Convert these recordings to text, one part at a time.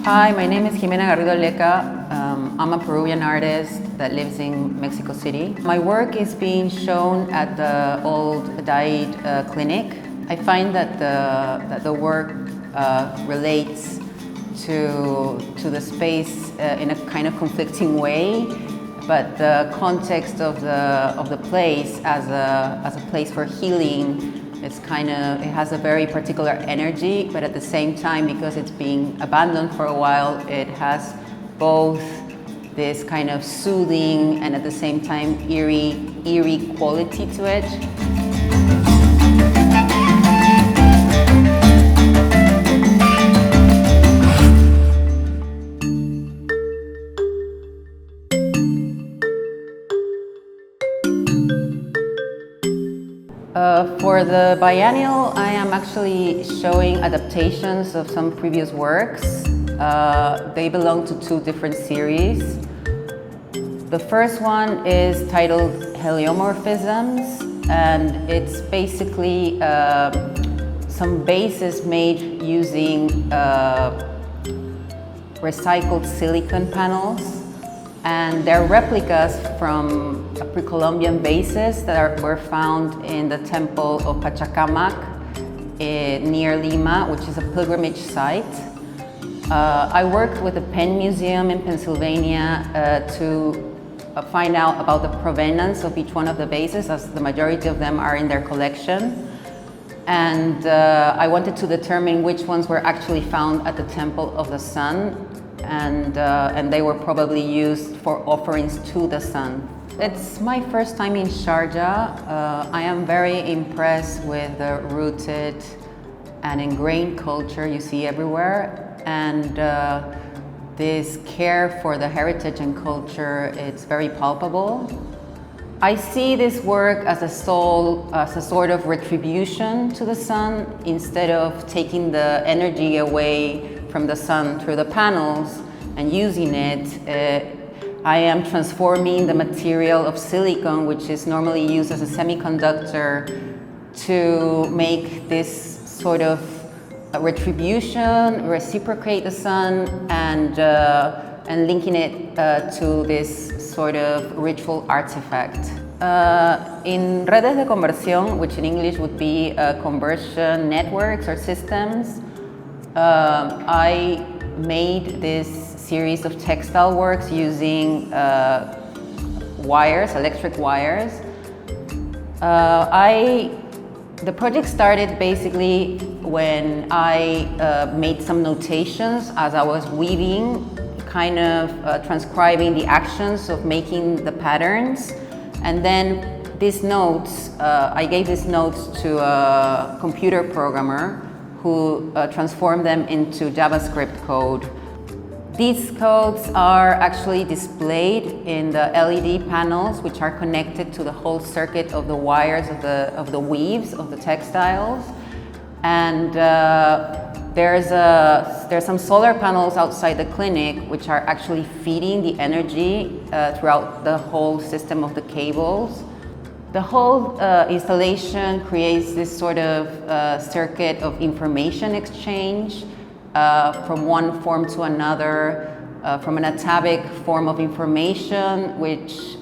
Hi, my name is Ximena Garrido-Lecca. I'm a Peruvian artist that lives in Mexico City. My work is being shown at the old Died clinic. I find that the work relates to the space in a kind of conflicting way, but the context of the place as a place for healing, it has a very particular energy, but at the same time, because it's being abandoned for a while, it has both this kind of soothing and at the same time eerie quality to it. For the biennial, I am actually showing adaptations of some previous works. They belong to two different series. The first one is titled Heliomorphisms, and it's basically some vases made using recycled silicon panels. And they're replicas from pre-Columbian vases that were found in the temple of Pachacámac near Lima, which is a pilgrimage site. I worked with the Penn Museum in Pennsylvania to find out about the provenance of each one of the vases, as the majority of them are in their collection. And I wanted to determine which ones were actually found at the Temple of the Sun, and they were probably used for offerings to the sun. It's my first time in Sharjah. I am very impressed with the rooted and ingrained culture you see everywhere, and this care for the heritage and culture, it's very palpable. I see this work as a sort of retribution to the sun, instead of taking the energy away from the sun through the panels and using it. I am transforming the material of silicon, which is normally used as a semiconductor, to make this sort of retribution, reciprocate the sun, and linking it to this sort of ritual artifact. In redes de conversión, which in English would be conversion networks or systems, I made this series of textile works using wires, electric wires. The project started basically when I made some notations as I was weaving, kind of transcribing the actions of making the patterns. And then these notes, I gave these notes to a computer programmer who transformed them into JavaScript code. These codes are actually displayed in the LED panels, which are connected to the whole circuit of the wires of the weaves of the textiles. And there's some solar panels outside the clinic, which are actually feeding the energy throughout the whole system of the cables. The whole installation creates this sort of circuit of information exchange from one form to another, from an atavic form of information, which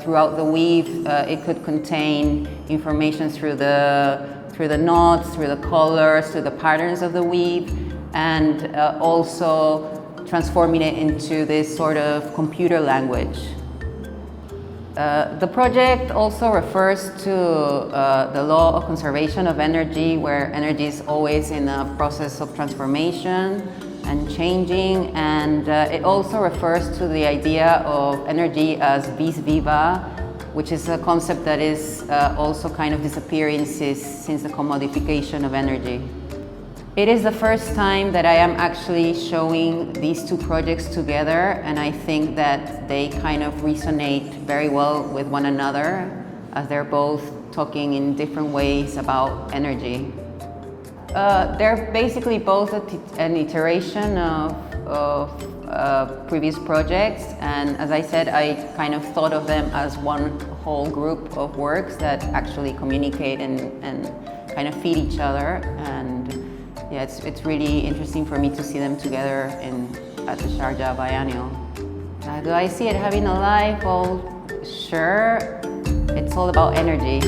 throughout the weave it could contain information through the knots, through the colors, through the patterns of the weave, and also transforming it into this sort of computer language. The project also refers to the law of conservation of energy, where energy is always in a process of transformation and changing, and it also refers to the idea of energy as vis viva, which is a concept that is also kind of disappearing since the commodification of energy. It is the first time that I am actually showing these two projects together, and I think that they kind of resonate very well with one another, as they're both talking in different ways about energy. They're basically both an iteration of previous projects, and as I said, I kind of thought of them as one whole group of works that actually communicate and kind of feed each other. And Yeah, it's really interesting for me to see them together at the Sharjah Biennial. Do I see it having a life? Well, sure. It's all about energy.